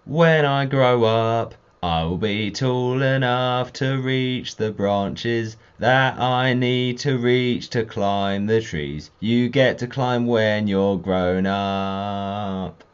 When I grow up, I will be tall enough to reach the branches that I need to reach to climb the trees you get to climb when you're grown up.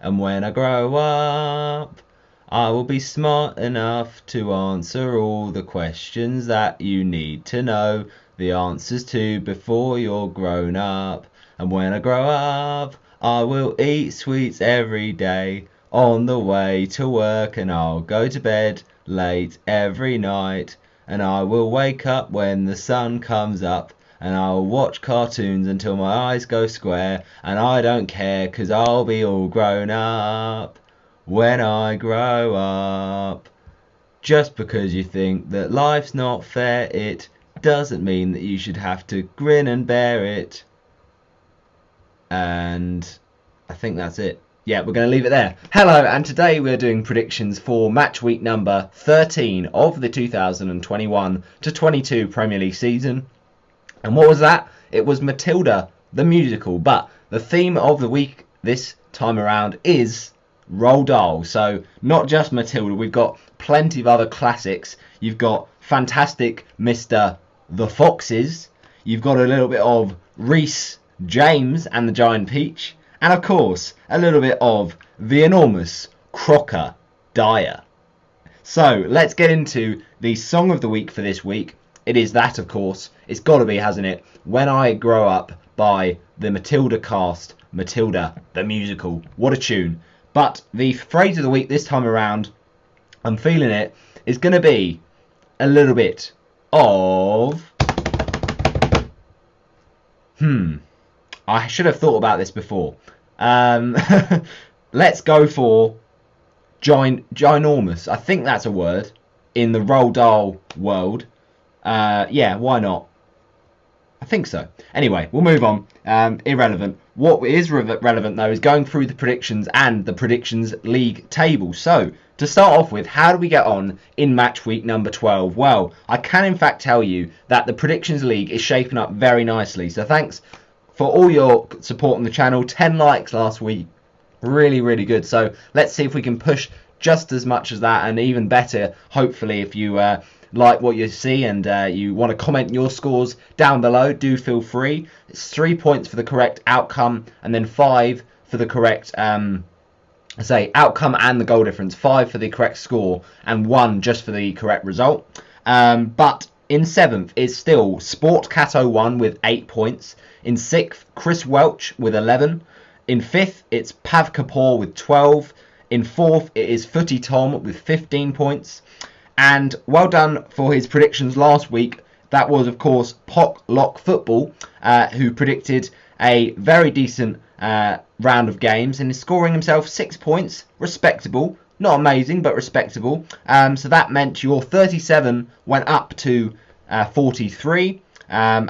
And when I grow up, I will be smart enough to answer all the questions that you need to know the answers to before you're grown up. And when I grow up, I will eat sweets every day on the way to work, and I'll go to bed late every night, and I will wake up when the sun comes up, and I'll watch cartoons until my eyes go square, and I don't care 'cause I'll be all grown up when I grow up. Just because you think that life's not fair, it doesn't mean that you should have to grin and bear it. And I think that's it. Yeah, we're going to leave it there. Hello, and today we're doing predictions for match week number 13 of the 2021-22 Premier League season. And what was that? It was Matilda, the musical. But the theme of the week this time around is Roald Dahl. So not just Matilda, we've got plenty of other classics. You've got fantastic Mr. The Foxes. You've got a little bit of Rhys James and the Giant Peach. And of course, a little bit of the enormous Crocker Dyer. So let's get into the song of the week for this week. It is that, of course. It's got to be, hasn't it? When I Grow Up by the Matilda cast. Matilda, the musical. What a tune. But the phrase of the week this time around, I'm feeling it, is going to be a little bit of... I should have thought about this before. Let's go for ginormous. I think that's a word in the Roald Dahl world. Yeah, why not? I think so. Anyway, we'll move on. Irrelevant. What is relevant, though, is going through the predictions and the predictions league table. So, to start off with, how do we get on in match week number 12? Well, I can in fact tell you that the predictions league is shaping up very nicely. So thanks for all your support on the channel. 10 likes last week. Really, really good. So let's see if we can push just as much as that, and even better, hopefully, if you like what you see and you want to comment your scores down below, do feel free. It's 3 points for the correct outcome, and then 5 for the correct outcome and the goal difference. 5 for the correct score, and 1 just for the correct result. But in 7th is still Sportcat01 with 8 points. In 6th, Chris Welch with 11. In 5th, it's Pav Kapoor with 12. In 4th, it is Footy Tom with 15 points. And well done for his predictions last week. That was, of course, Pock Lock Football, who predicted a very decent round of games and is scoring himself 6 points. Respectable. Not amazing, but respectable. So that meant your 37 went up to 43.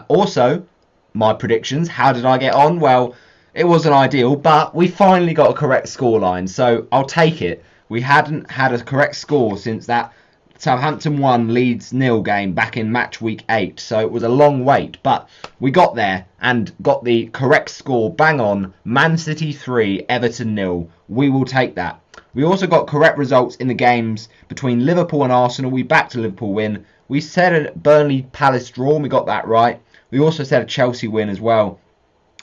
Also, my predictions, how did I get on? Well, it wasn't ideal, but we finally got a correct scoreline, so I'll take it. We hadn't had a correct score since that Southampton 1 Leeds 0 game back in match week 8, so it was a long wait, but we got there and got the correct score bang on. Man City 3, Everton 0. We will take that. We also got correct results in the games between Liverpool and Arsenal. We backed a Liverpool win. We said a Burnley Palace draw, and we got that right. We also said a Chelsea win as well.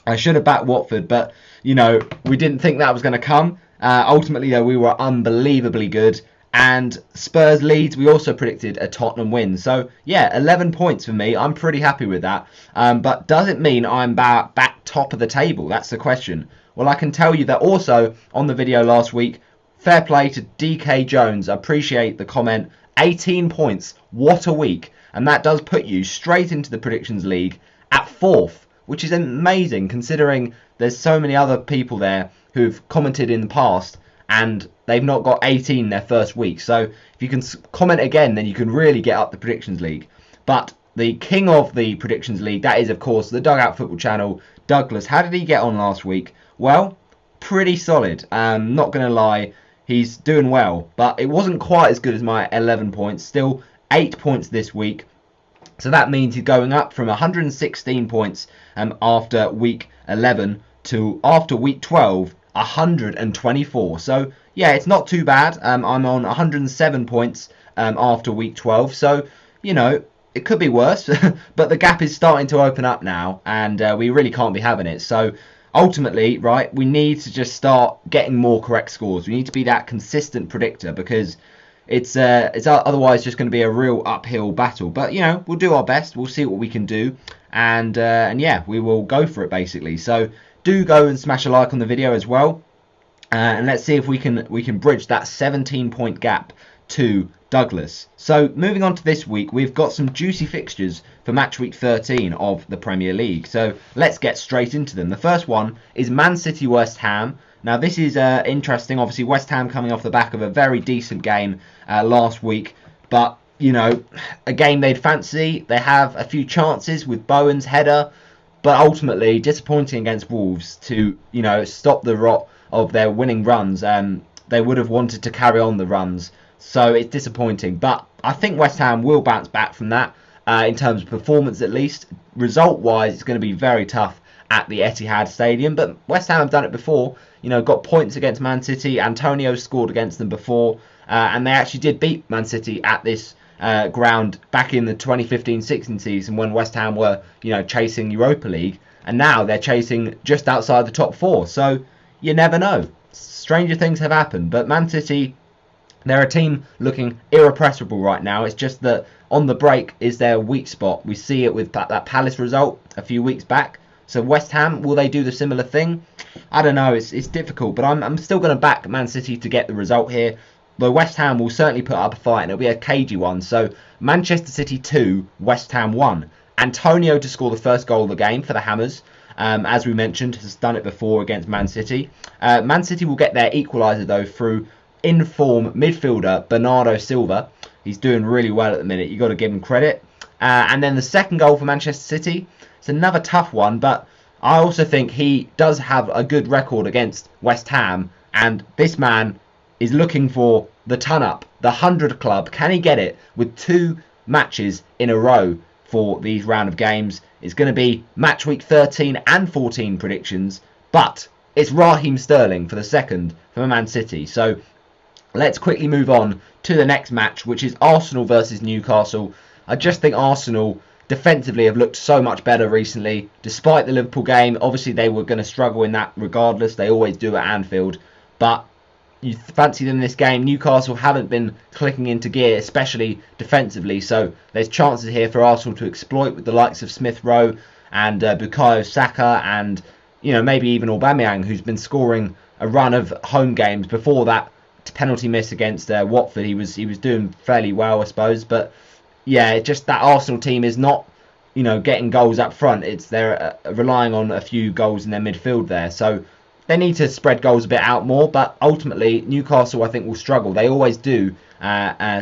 I should have backed Watford, but, you know, we didn't think that was going to come. Ultimately, though, we were unbelievably good. And Spurs Leeds, we also predicted a Tottenham win. So, yeah, 11 points for me. I'm pretty happy with that. But does it mean I'm back top of the table? That's the question. Well, I can tell you that also on the video last week, fair play to DK Jones. I appreciate the comment. 18 points. What a week. And that does put you straight into the Predictions League at 4th, which is amazing considering there's so many other people there who've commented in the past and they've not got 18 their first week. So if you can comment again, then you can really get up the Predictions League. But the king of the Predictions League, that is, of course, the Dugout Football Channel, Douglas. How did he get on last week? Well, pretty solid. Not going to lie, he's doing well. But it wasn't quite as good as my 11 points. Still 8 points this week. So that means he's going up from 116 points after week 11 to after week 12 124. So yeah, it's not too bad. I'm on 107 points after week 12. So you know, it could be worse, but the gap is starting to open up now, and we really can't be having it. So ultimately, right, we need to just start getting more correct scores. We need to be that consistent predictor, because it's otherwise just going to be a real uphill battle. But you know, we'll do our best. We'll see what we can do, and yeah, we will go for it basically. So do go and smash a like on the video as well, and let's see if we can bridge that 17-point gap to Douglas. So moving on to this week, we've got some juicy fixtures for match week 13 of the Premier League. So let's get straight into them. The first one is Man City West Ham. Now this is interesting. Obviously West Ham coming off the back of a very decent game last week, but you know, a game they'd fancy. They have a few chances with Bowen's header, but ultimately disappointing against Wolves to, you know, stop the rot of their winning runs. They would have wanted to carry on the runs. So it's disappointing, but I think West Ham will bounce back from that in terms of performance at least. Result-wise, it's going to be very tough at the Etihad Stadium, but West Ham have done it before. You know, got points against Man City. Antonio scored against them before, and they actually did beat Man City at this ground back in the 2015-16 season when West Ham were, you know, chasing Europa League, and now they're chasing just outside the top four. So you never know. Stranger things have happened, but Man City, they're a team looking irrepressible right now. It's just that on the break is their weak spot. We see it with that Palace result a few weeks back. So West Ham, will they do the similar thing? I don't know. It's difficult, but I'm still going to back Man City to get the result here. Though West Ham will certainly put up a fight, and it'll be a cagey one. So Manchester City 2, West Ham 1. Antonio to score the first goal of the game for the Hammers. As we mentioned, has done it before against Man City. Man City will get their equaliser though through in-form midfielder Bernardo Silva. He's doing really well at the minute. You've got to give him credit. And then the second goal for Manchester City. It's another tough one, but I also think he does have a good record against West Ham. And this man is looking for the ton-up, the 100 club. Can he get it with 2 matches in a row for these round of games? It's going to be match week 13 and 14 predictions, but it's Raheem Sterling for the second for Man City. So let's quickly move on to the next match, which is Arsenal versus Newcastle. I just think Arsenal defensively have looked so much better recently. Despite the Liverpool game, obviously they were going to struggle in that regardless. They always do at Anfield. But you fancy them in this game. Newcastle haven't been clicking into gear, especially defensively. So there's chances here for Arsenal to exploit with the likes of Smith Rowe and Bukayo Saka, and you know, maybe even Aubameyang, who's been scoring a run of home games. Before that penalty miss against Watford, he was doing fairly well, I suppose. But yeah, just that Arsenal team is not, you know, getting goals up front. They're relying on a few goals in their midfield there. So they need to spread goals a bit out more. But ultimately, Newcastle, I think, will struggle. They always do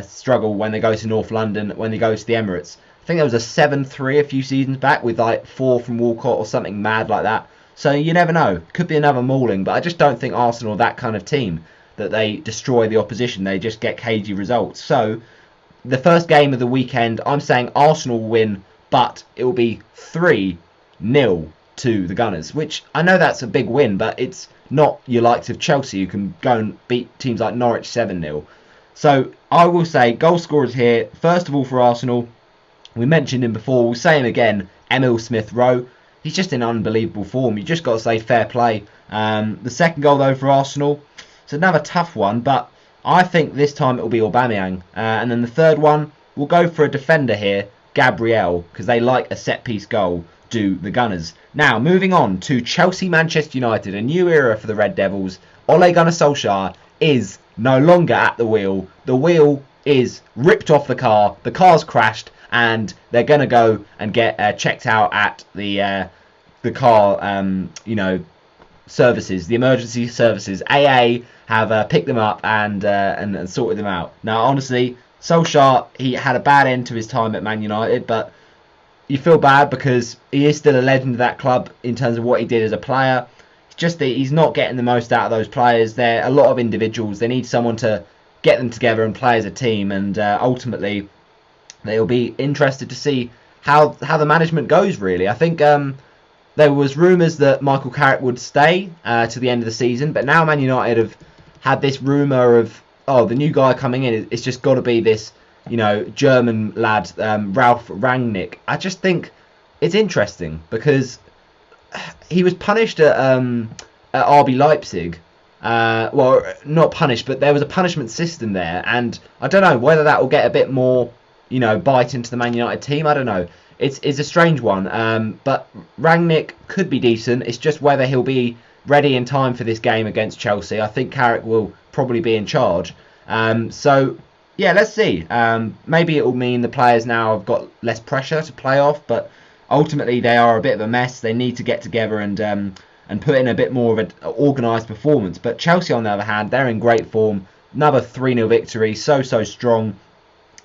struggle when they go to North London, when they go to the Emirates. I think there was a 7-3 a few seasons back with like 4 from Walcott or something mad like that. So you never know. Could be another mauling. But I just don't think Arsenal are that kind of team that they destroy the opposition. They just get cagey results. So the first game of the weekend, I'm saying Arsenal will win, but it will be 3-0 to the Gunners, which I know that's a big win, but it's not your likes of Chelsea who can go and beat teams like Norwich 7-0. So I will say goal scorers here. First of all for Arsenal, we mentioned him before, we'll say him again, Emil Smith Rowe. He's just in unbelievable form. You just got to say fair play. The second goal though for Arsenal, it's another tough one, but I think this time it will be Aubameyang. And then the third one, we'll go for a defender here, Gabriel, because they like a set-piece goal, do the Gunners. Now, moving on to Chelsea-Manchester United, a new era for the Red Devils. Ole Gunnar Solskjaer is no longer at the wheel. The wheel is ripped off the car's crashed, and they're going to go and get checked out at the car, you know, services, the emergency services. AA have picked them up and sorted them out. Now, honestly, Solskjaer, he had a bad end to his time at Man United, but you feel bad because he is still a legend of that club in terms of what he did as a player. It's just that he's not getting the most out of those players. They're a lot of individuals. They need someone to get them together and play as a team, and ultimately they'll be interested to see how the management goes, really. I think there was rumours that Michael Carrick would stay to the end of the season, but now Man United have had this rumour of, oh, the new guy coming in, it's just got to be this, German lad, Ralf Rangnick. I just think it's interesting because he was punished at RB Leipzig. Well, not punished, but there was a punishment system there, and I don't know whether that will get a bit more, bite into the Man United team. I don't know. It's a strange one, but Rangnick could be decent. It's just whether he'll be ready in time for this game against Chelsea. I think Carrick will probably be in charge. So, yeah, let's see. Maybe it will mean the players now have got less pressure to play off, but ultimately they are a bit of a mess. They need to get together and put in a bit more of an organised performance. But Chelsea, on the other hand, they're in great form. Another 3-0 victory, so strong.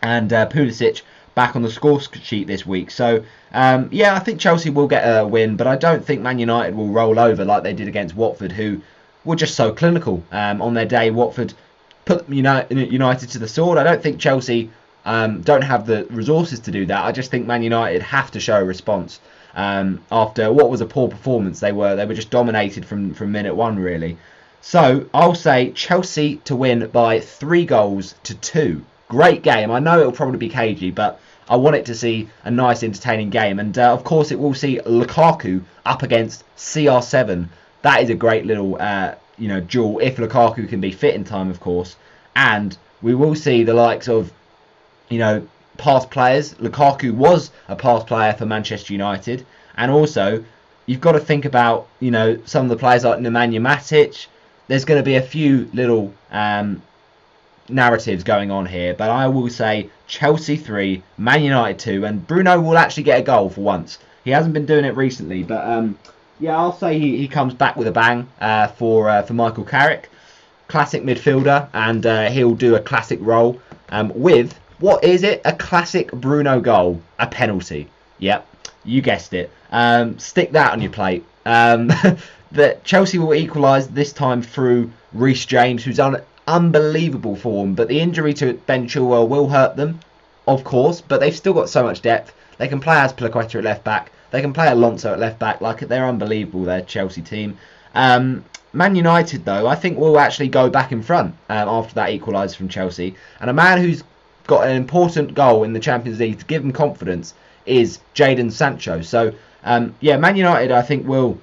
And Pulisic back on the score sheet this week. So, I think Chelsea will get a win, but I don't think Man United will roll over like they did against Watford, who were just so clinical on their day. Watford put United to the sword. I don't think Chelsea don't have the resources to do that. I just think Man United have to show a response. After what was a poor performance, they were just dominated from minute one, really. So I'll say Chelsea to win by 3-2. Great game. I know it'll probably be cagey, but I want it to see a nice, entertaining game. And of course, it will see Lukaku up against CR7. That is a great little duel if Lukaku can be fit in time, of course. And we will see the likes of past players. Lukaku was a past player for Manchester United, and also you've got to think about some of the players like Nemanja Matic. There's going to be a few little narratives going on here, but I will say Chelsea 3, Man United 2, and Bruno will actually get a goal for once. He hasn't been doing it recently, but I'll say he comes back with a bang for Michael Carrick, classic midfielder, and he'll do a classic role with. What is it? A classic Bruno goal. A penalty. Yep, you guessed it. Stick that on your plate. That Chelsea will equalise this time through Reece James, who's on unbelievable form. But the injury to Ben Chilwell will hurt them, of course. But they've still got so much depth. They can play Azpilicueta at left back. They can play Alonso at left back. They're unbelievable, their Chelsea team. Man United, though, I think will actually go back in front after that equaliser from Chelsea. And a man who's got an important goal in the Champions League to give him confidence is Jadon Sancho. So, Man United, I think, will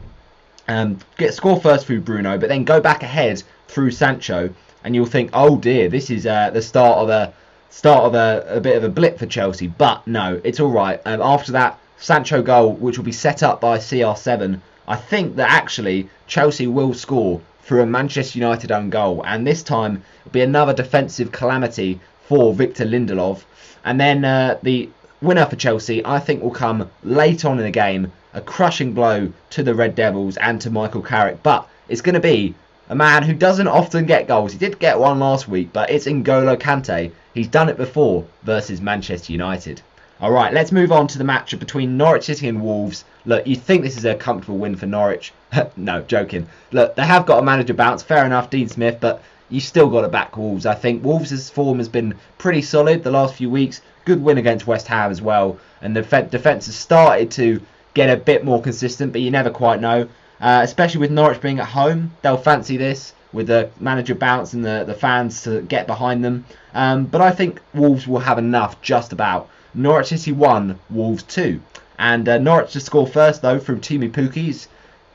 score first through Bruno, but then go back ahead through Sancho, and you'll think, oh dear, this is the start of a bit of a blip for Chelsea. But no, it's all right. After that Sancho goal, which will be set up by CR7, I think that actually Chelsea will score through a Manchester United own goal, and this time it'll be another defensive calamity for Victor Lindelof. And then the winner for Chelsea, I think, will come late on in the game, a crushing blow to the Red Devils and to Michael Carrick. But it's going to be a man who doesn't often get goals. He did get one last week, but it's N'Golo Kante. He's done it before versus Manchester United. Alright, let's move on to the matchup between Norwich City and Wolves. Look, you think this is a comfortable win for Norwich. No, joking. Look, they have got a manager bounce, fair enough, Dean Smith, but you still got to back Wolves, I think. Wolves' form has been pretty solid the last few weeks. Good win against West Ham as well. And the defence has started to get a bit more consistent, but you never quite know. Especially with Norwich being at home, they'll fancy this with the manager bounce and the fans to get behind them. But I think Wolves will have enough just about. Norwich City 1, Wolves 2. And Norwich to score first, though, from Timu Puki's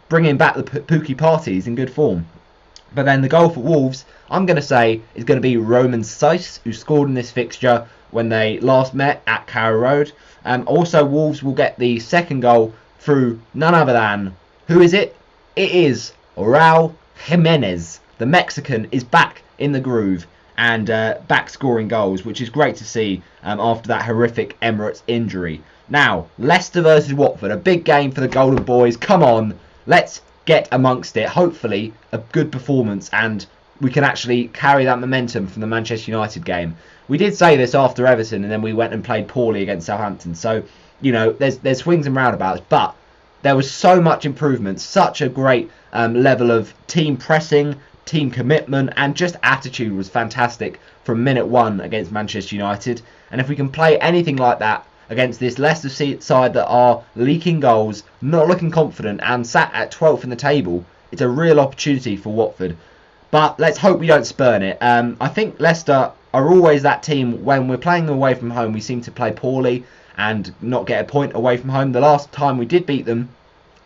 bringing back the Pukki parties in good form. But then the goal for Wolves, I'm going to say, is going to be Roman Saiss, who scored in this fixture when they last met at Carrow Road. Also, Wolves will get the second goal through none other than, who is it? It is Raul Jimenez. The Mexican is back in the groove and back scoring goals, which is great to see after that horrific Emirates injury. Now, Leicester versus Watford, a big game for the Golden Boys. Come on, let's get amongst it. Hopefully, a good performance, and we can actually carry that momentum from the Manchester United game. We did say this after Everton, and then we went and played poorly against Southampton. So, there's swings and roundabouts, but there was so much improvement, such a great level of team pressing, team commitment, and just attitude was fantastic from minute one against Manchester United. And if we can play anything like that against this Leicester side that are leaking goals, not looking confident, and sat at 12th in the table. It's a real opportunity for Watford. But let's hope we don't spurn it. I think Leicester are always that team, when we're playing them away from home, we seem to play poorly and not get a point away from home. The last time we did beat them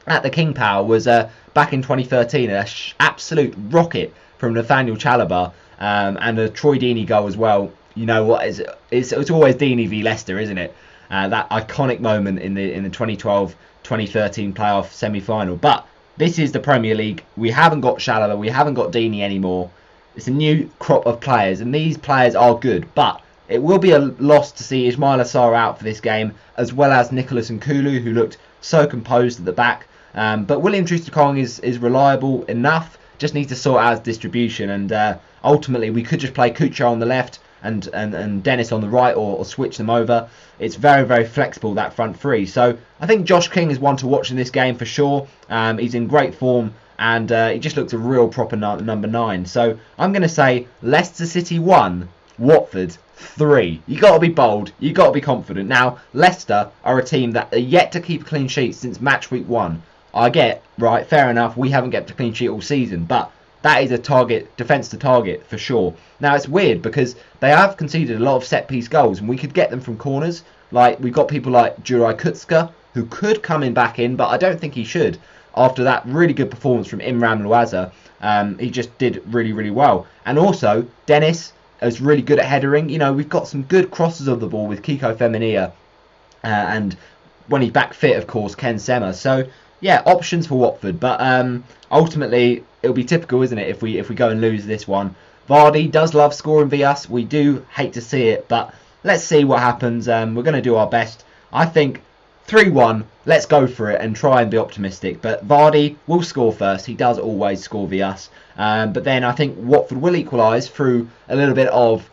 at the King Power was back in 2013, an absolute rocket from Nathaniel Chalobah, and a Troy Deeney goal as well. You know what? It's always Deeney v Leicester, isn't it? That iconic moment in the 2012-2013 playoff semi-final. But this is the Premier League. We haven't got Chalobah, we haven't got Deeney anymore. It's a new crop of players, and these players are good, but it will be a loss to see Ismail Assar out for this game, as well as Nicholas Nkulu, who looked so composed at the back. But William Troost-Ekong is reliable enough, just needs to sort out his distribution, and ultimately we could just play Kucho on the left and Dennis on the right, or switch them over. It's very, very flexible, that front three. So I think Josh King is one to watch in this game for sure. He's in great form, and he just looks a real proper number 9. So I'm going to say Leicester City 1, Watford 3. You got to be bold, you got to be confident. Now Leicester are a team that are yet to keep a clean sheet since match week 1. I get, right, fair enough, we haven't kept a clean sheet all season, but that is a target, defence to target for sure. Now it's weird because they have conceded a lot of set piece goals, and we could get them from corners. Like, we've got people like Juraj Kutska, who could come back in, but I don't think he should. After that really good performance from Imran Louaza, he just did really, really well. And also Dennis is really good at headering. You know, we've got some good crosses of the ball with Kiko Femenia, and when he's back fit, of course, Ken Sema. So yeah, options for Watford, but ultimately it'll be typical, isn't it, if we go and lose this one. Vardy does love scoring via us. We do hate to see it, but let's see what happens. We're going to do our best. I think 3-1, let's go for it and try and be optimistic. But Vardy will score first. He does always score via us. But then I think Watford will equalise through a little bit of,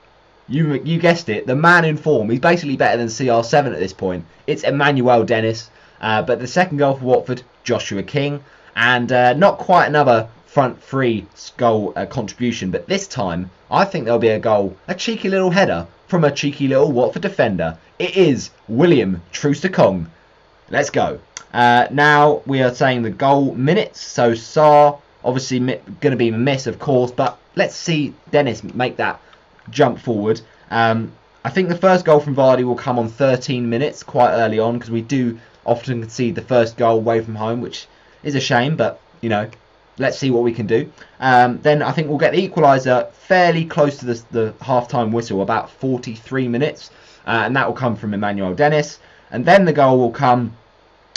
you guessed it, the man in form. He's basically better than CR7 at this point. It's Emmanuel Dennis. But the second goal for Watford, Joshua King. And not quite another front three goal contribution, but this time I think there'll be a goal, a cheeky little header from a cheeky little Watford defender. It is William Troost-Ekong. Let's go. Now we are saying the goal minutes. So Sarr obviously going to be a miss, of course, but let's see Dennis make that jump forward. I think the first goal from Vardy will come on 13 minutes, quite early on, because we do often concede the first goal away from home, which is a shame, but you know, let's see what we can do. Then I think we'll get the equaliser fairly close to the half-time whistle, about 43 minutes, and that will come from Emmanuel Dennis. And then the goal will come,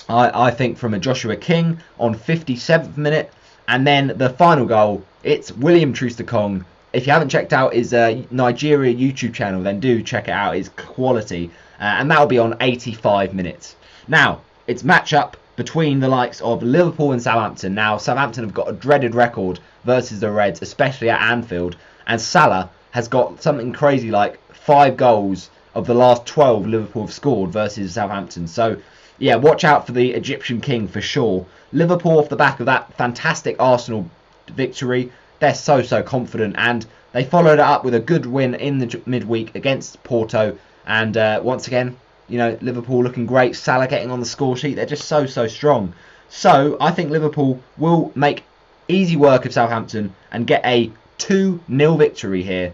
I think, from a Joshua King on 57th minute. And then the final goal, it's William Troost-Ekong. If you haven't checked out his Nigeria YouTube channel, then do check it out. It's quality. And that will be on 85 minutes. Now, it's match-up between the likes of Liverpool and Southampton. Now, Southampton have got a dreaded record versus the Reds, especially at Anfield. And Salah has got something crazy like 5 goals of the last 12 Liverpool have scored versus Southampton. So, yeah, watch out for the Egyptian King for sure. Liverpool, off the back of that fantastic Arsenal victory, they're so confident. And they followed it up with a good win in the midweek against Porto. And once again, you know, Liverpool looking great. Salah getting on the score sheet. They're just so strong. So I think Liverpool will make easy work of Southampton and get a 2-0 victory here.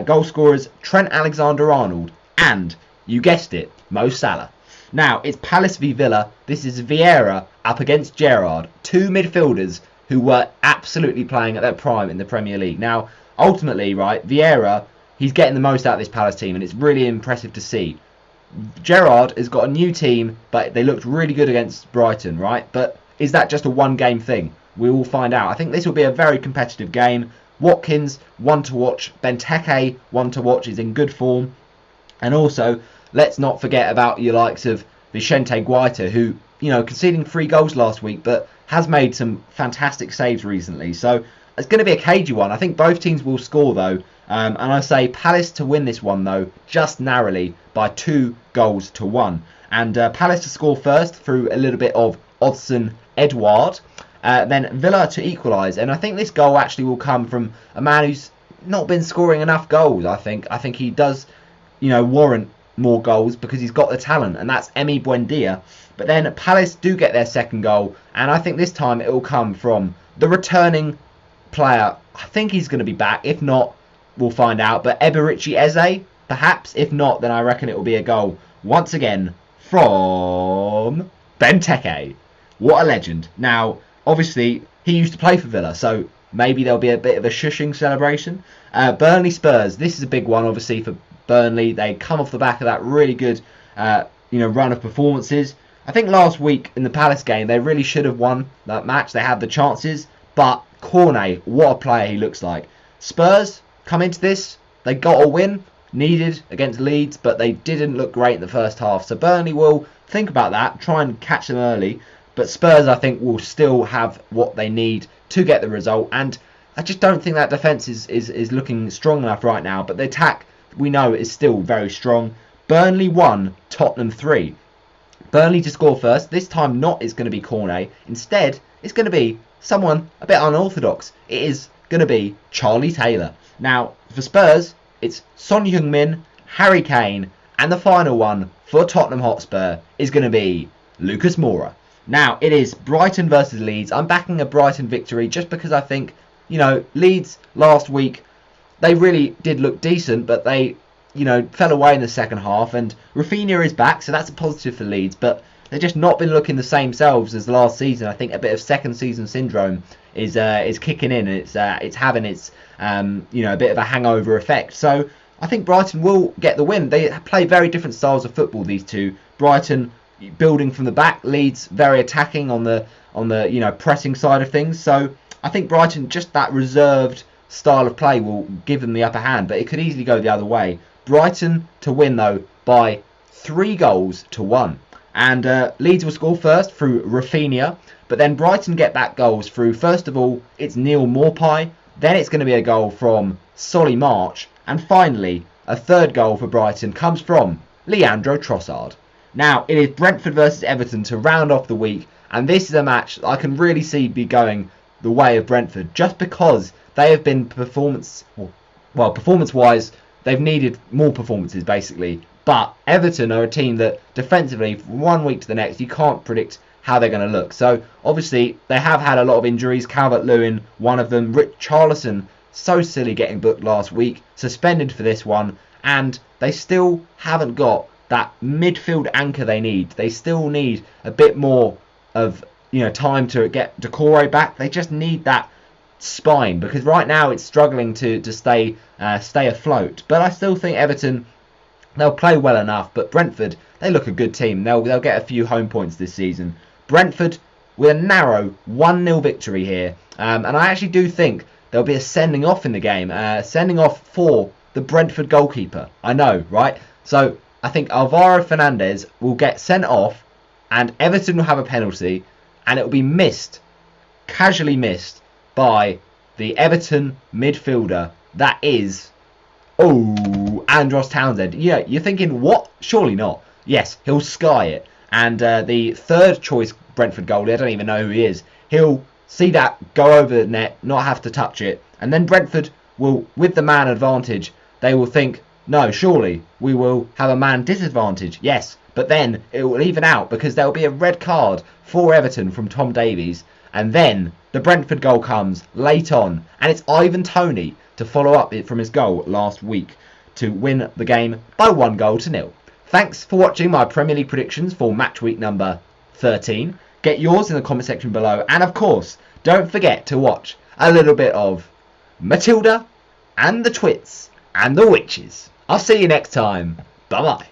Goal scorers Trent Alexander-Arnold and, you guessed it, Mo Salah. Now, it's Palace v Villa. This is Vieira up against Gerrard. 2 midfielders who were absolutely playing at their prime in the Premier League. Now, ultimately, right, Vieira, he's getting the most out of this Palace team, and it's really impressive to see. Gerrard has got a new team, but they looked really good against Brighton, right? But is that just a one-game thing? We will find out. I think this will be a very competitive game. Watkins, one to watch. Benteke, one to watch, is in good form. And also, let's not forget about your likes of Vicente Guaita, who, you know, conceding 3 goals last week, but has made some fantastic saves recently. So it's going to be a cagey one. I think both teams will score, though. And I say Palace to win this one, though, just narrowly by 2-1. And Palace to score first through a little bit of Odsonne Edouard. Then Villa to equalise. And I think this goal actually will come from a man who's not been scoring enough goals, I think. I think he does, you know, warrant more goals because he's got the talent, and that's Emi Buendia. But then Palace do get their second goal, and I think this time it will come from the returning player. I think he's going to be back. If not, we'll find out. But Eberici Eze, perhaps. If not, then I reckon it will be a goal once again from Benteke. What a legend. Now, obviously, he used to play for Villa, so maybe there'll be a bit of a shushing celebration. Burnley Spurs. This is a big one, obviously, for Burnley. They come off the back of that really good run of performances. I think last week in the Palace game, they really should have won that match. They had the chances, but Cornet, what a player he looks like. Spurs come into this, they got a win, needed against Leeds, but they didn't look great in the first half. So Burnley will think about that, try and catch them early. But Spurs, I think, will still have what they need to get the result. And I just don't think that defence is looking strong enough right now. But the attack, we know, is still very strong. Burnley 1, Tottenham 3. Burnley to score first. This time not is going to be Cornet. Instead, it's going to be someone a bit unorthodox. It is going to be Charlie Taylor. Now, for Spurs, it's Son Heung-min, Harry Kane, and the final one for Tottenham Hotspur is going to be Lucas Moura. Now, it is Brighton versus Leeds. I'm backing a Brighton victory just because I think, Leeds last week, they really did look decent, but they fell away in the second half, and Rafinha is back, so that's a positive for Leeds, but they've just not been looking the same selves as last season. I think a bit of second season syndrome is kicking in, and it's having its a bit of a hangover effect. So I think Brighton will get the win. They play very different styles of football, these two. Brighton building from the back, Leeds very attacking on the pressing side of things. So I think Brighton, just that reserved style of play will give them the upper hand, but it could easily go the other way. Brighton to win, though, by 3-1. And Leeds will score first through Rafinha, but then Brighton get back goals through, first of all, it's Neil Maupay, then it's going to be a goal from Solly March, and finally, a third goal for Brighton comes from Leandro Trossard. Now, it is Brentford versus Everton to round off the week, and this is a match that I can really see be going the way of Brentford, just because they have been performance-wise, they've needed more performances, basically. But Everton are a team that, defensively, from one week to the next, you can't predict how they're going to look. So, obviously, they have had a lot of injuries. Calvert-Lewin, one of them. Richarlison, so silly getting booked last week. Suspended for this one. And they still haven't got that midfield anchor they need. They still need a bit more of time to get Decore back. They just need that spine, because right now it's struggling to stay afloat. But I still think Everton, they'll play well enough. But Brentford, they look a good team. They'll get a few home points this season. Brentford with a narrow 1-0 victory here. And I actually do think there'll be a sending off in the game. Sending off for the Brentford goalkeeper. I know, right? So I think Alvaro Fernandez will get sent off, and Everton will have a penalty, and it will be casually missed, by the Everton midfielder. That is, Andros Townsend. Yeah, you're thinking, what? Surely not. Yes, he'll sky it. And the third choice Brentford goalie, I don't even know who he is, he'll see that go over the net, not have to touch it. And then Brentford will, with the man advantage, they will think, no, surely we will have a man disadvantage. Yes, but then it will even out, because there will be a red card for Everton from Tom Davies. And then the Brentford goal comes late on, and it's Ivan Toney to follow up from his goal last week to win the game by 1-0. Thanks for watching my Premier League predictions for match week number 13. Get yours in the comment section below, and of course, don't forget to watch a little bit of Matilda and the Twits and the Witches. I'll see you next time. Bye bye.